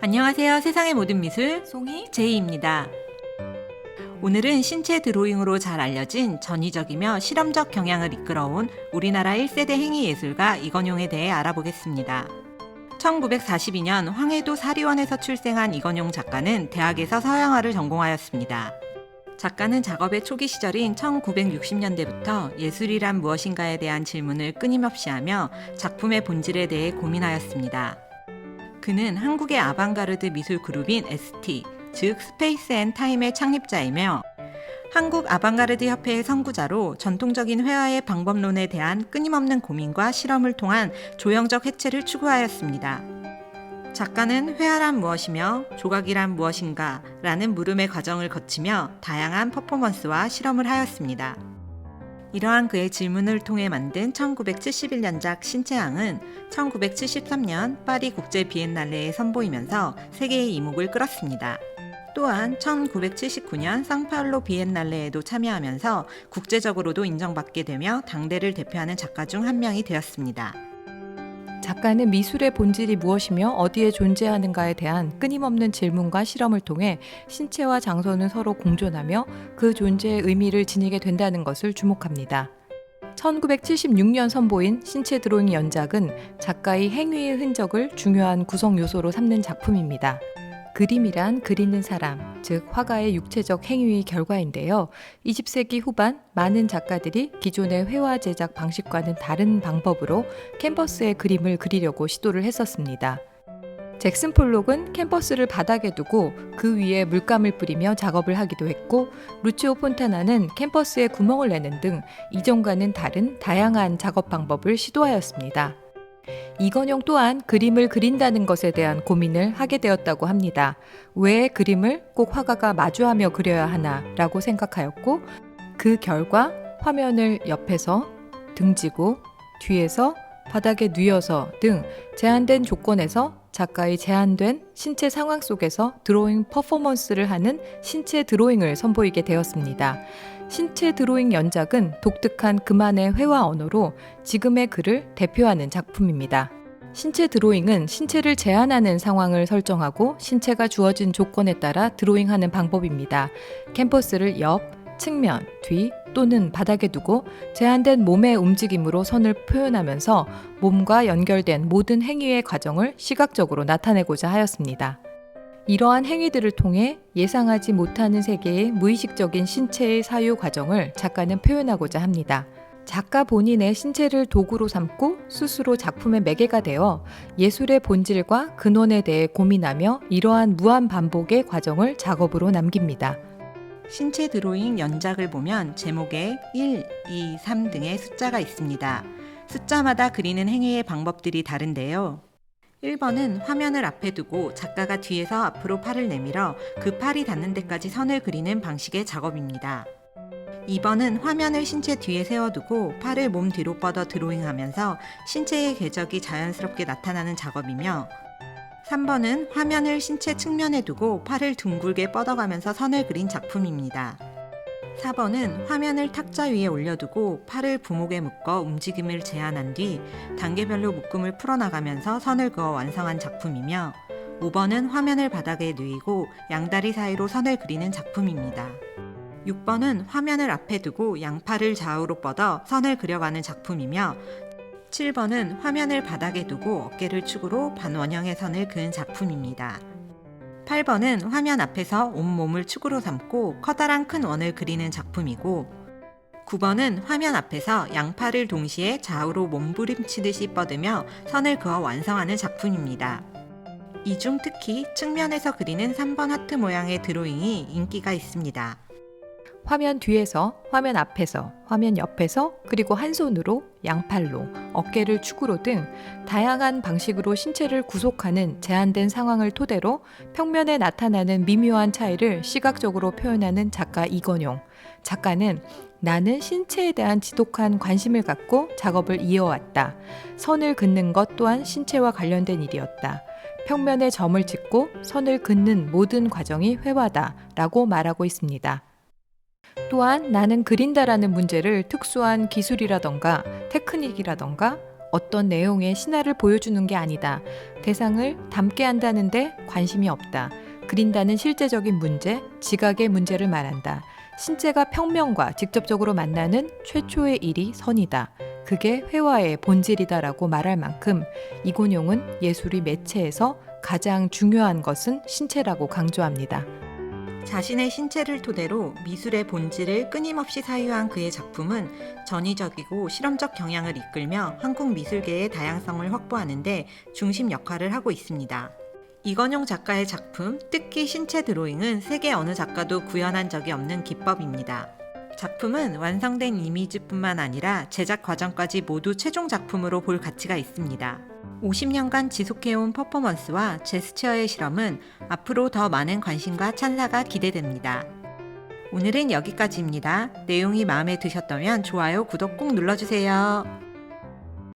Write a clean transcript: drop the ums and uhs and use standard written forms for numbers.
안녕하세요. 세상의 모든 미술 송이? 제이입니다. 오늘은 신체 드로잉으로 잘 알려진 전위적이며 실험적 경향을 이끌어온 우리나라 1세대 행위 예술가 이건용에 대해 알아보겠습니다. 1942년 황해도 사리원에서 출생한 이건용 작가는 대학에서 서양화를 전공하였습니다. 작가는 작업의 초기 시절인 1960년대부터 예술이란 무엇인가에 대한 질문을 끊임없이 하며 작품의 본질에 대해 고민하였습니다. 그는 한국의 아방가르드 미술 그룹인 ST, 즉 스페이스 앤 타임의 창립자이며 한국 아방가르드 협회의 선구자로 전통적인 회화의 방법론에 대한 끊임없는 고민과 실험을 통한 조형적 해체를 추구하였습니다. 작가는 회화란 무엇이며 조각이란 무엇인가 라는 물음의 과정을 거치며 다양한 퍼포먼스와 실험을 하였습니다. 이러한 그의 질문을 통해 만든 1971년작 신체항은 1973년 파리 국제 비엔날레에 선보이면서 세계의 이목을 끌었습니다. 또한 1979년 상파울로 비엔날레에도 참여하면서 국제적으로도 인정받게 되며 당대를 대표하는 작가 중 한 명이 되었습니다. 작가는 미술의 본질이 무엇이며 어디에 존재하는가에 대한 끊임없는 질문과 실험을 통해 신체와 장소는 서로 공존하며 그 존재의 의미를 지니게 된다는 것을 주목합니다. 1976년 선보인 신체 드로잉 연작은 작가의 행위의 흔적을 중요한 구성 요소로 삼는 작품입니다. 그림이란 그리는 사람, 즉 화가의 육체적 행위의 결과인데요. 20세기 후반 많은 작가들이 기존의 회화 제작 방식과는 다른 방법으로 캔버스에 그림을 그리려고 시도를 했었습니다. 잭슨 폴록은 캔버스를 바닥에 두고 그 위에 물감을 뿌리며 작업을 하기도 했고, 루치오 폰타나는 캔버스에 구멍을 내는 등 이전과는 다른 다양한 작업 방법을 시도하였습니다. 이건용 또한 그림을 그린다는 것에 대한 고민을 하게 되었다고 합니다. 왜 그림을 꼭 화가가 마주하며 그려야 하나 라고 생각하였고, 그 결과 화면을 옆에서, 등지고, 뒤에서, 바닥에 뉘어서 등 제한된 조건에서 작가의 제한된 신체 상황 속에서 드로잉 퍼포먼스를 하는 신체 드로잉을 선보이게 되었습니다. 신체 드로잉 연작은 독특한 그만의 회화 언어로 지금의 그를 대표하는 작품입니다. 신체 드로잉은 신체를 제한하는 상황을 설정하고 신체가 주어진 조건에 따라 드로잉하는 방법입니다. 캔버스를 옆, 측면, 뒤 또는 바닥에 두고 제한된 몸의 움직임으로 선을 표현하면서 몸과 연결된 모든 행위의 과정을 시각적으로 나타내고자 하였습니다. 이러한 행위들을 통해 예상하지 못하는 세계의 무의식적인 신체의 사유 과정을 작가는 표현하고자 합니다. 작가 본인의 신체를 도구로 삼고 스스로 작품의 매개가 되어 예술의 본질과 근원에 대해 고민하며 이러한 무한 반복의 과정을 작업으로 남깁니다. 신체 드로잉 연작을 보면 제목에 1, 2, 3 등의 숫자가 있습니다. 숫자마다 그리는 행위의 방법들이 다른데요. 1번은 화면을 앞에 두고 작가가 뒤에서 앞으로 팔을 내밀어 그 팔이 닿는 데까지 선을 그리는 방식의 작업입니다. 2번은 화면을 신체 뒤에 세워두고 팔을 몸 뒤로 뻗어 드로잉하면서 신체의 궤적이 자연스럽게 나타나는 작업이며, 3번은 화면을 신체 측면에 두고 팔을 둥글게 뻗어가면서 선을 그린 작품입니다. 4번은 화면을 탁자 위에 올려두고 팔을 부목에 묶어 움직임을 제한한 뒤 단계별로 묶음을 풀어나가면서 선을 그어 완성한 작품이며, 5번은 화면을 바닥에 누이고 양다리 사이로 선을 그리는 작품입니다. 6번은 화면을 앞에 두고 양팔을 좌우로 뻗어 선을 그려가는 작품이며, 7번은 화면을 바닥에 두고 어깨를 축으로 반원형의 선을 그은 작품입니다. 8번은 화면 앞에서 온몸을 축으로 삼고 커다란 큰 원을 그리는 작품이고, 9번은 화면 앞에서 양팔을 동시에 좌우로 몸부림치듯이 뻗으며 선을 그어 완성하는 작품입니다. 이 중 특히 측면에서 그리는 3번 하트 모양의 드로잉이 인기가 있습니다. 화면 뒤에서, 화면 앞에서, 화면 옆에서, 그리고 한 손으로, 양팔로, 어깨를 축으로 등 다양한 방식으로 신체를 구속하는 제한된 상황을 토대로 평면에 나타나는 미묘한 차이를 시각적으로 표현하는 작가 이건용. 작가는 나는 신체에 대한 지독한 관심을 갖고 작업을 이어왔다. 선을 긋는 것 또한 신체와 관련된 일이었다. 평면에 점을 찍고 선을 긋는 모든 과정이 회화다 라고 말하고 있습니다. 또한 나는 그린다라는 문제를 특수한 기술이라던가 테크닉이라던가 어떤 내용의 신화를 보여주는 게 아니다. 대상을 담게 한다는데 관심이 없다. 그린다는 실제적인 문제, 지각의 문제를 말한다. 신체가 평면과 직접적으로 만나는 최초의 일이 선이다. 그게 회화의 본질이다라고 말할 만큼 이곤용은 예술의 매체에서 가장 중요한 것은 신체라고 강조합니다. 자신의 신체를 토대로 미술의 본질을 끊임없이 사유한 그의 작품은 전위적이고 실험적 경향을 이끌며 한국 미술계의 다양성을 확보하는 데 중심 역할을 하고 있습니다. 이건용 작가의 작품, 특히 신체 드로잉은 세계 어느 작가도 구현한 적이 없는 기법입니다. 작품은 완성된 이미지뿐만 아니라 제작 과정까지 모두 최종 작품으로 볼 가치가 있습니다. 50년간 지속해온 퍼포먼스와 제스처의 실험은 앞으로 더 많은 관심과 찬사가 기대됩니다. 오늘은 여기까지입니다. 내용이 마음에 드셨다면 좋아요, 구독 꼭 눌러주세요.